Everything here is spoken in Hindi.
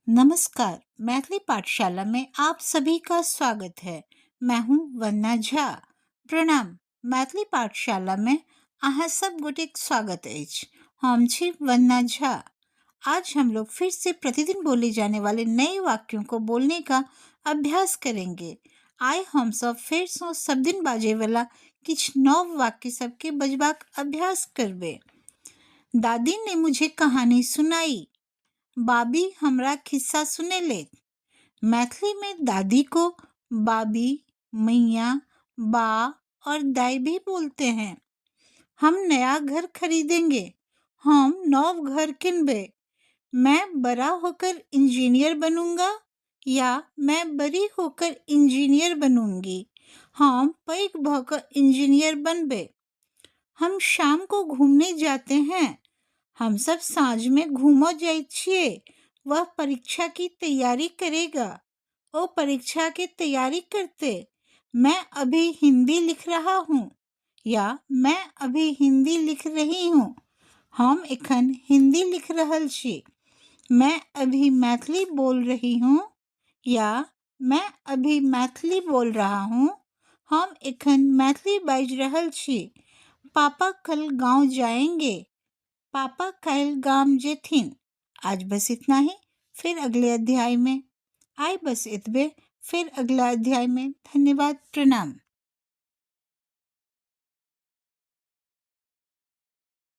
नमस्कार। मैथिली पाठशाला में आप सभी का स्वागत है। मैं हूँ वंदना झा। प्रणाम। मैथिली पाठशाला में अहाँ सब गोटेक स्वागत अछि। हम छी वंदना झा। आज हम लोग फिर से प्रतिदिन बोले जाने वाले नए वाक्यों को बोलने का अभ्यास करेंगे। आइ हम सब फिर से सब दिन बाजे वाला किछ नव वाक्य सबके बजबाक अभ्यास करबे। दादी ने मुझे कहानी सुनाई। बाबी हमरा खिस्सा सुनेले। मैथिली में दादी को बाबी, मैया, बा और दाई भी बोलते हैं। हम नया घर खरीदेंगे। हम नव घर किनबे। मैं बड़ा होकर इंजीनियर बनूंगा या मैं बड़ी होकर इंजीनियर बनूंगी। हम पैघ भकर इंजीनियर बनबे। हम शाम को घूमने जाते हैं। हम सब साँझ में घूमो जाए छिए। वह परीक्षा की तैयारी करेगा। वो परीक्षा की तैयारी करते। मैं अभी हिंदी लिख रहा हूँ या मैं अभी हिंदी लिख रही हूँ। हम एखन हिंदी लिख रहल छी। मैं अभी मैथिली बोल रही हूँ या मैं अभी मैथिली बोल रहा हूँ। हम एखन मैथिली बाज रहल छी। पापा कल गांव जाएंगे। पापा कल गांव जेथिन। आज बस इतना ही। फिर अगले अध्याय में। आए बस इतबे। फिर अगला अध्याय में। धन्यवाद। प्रणाम।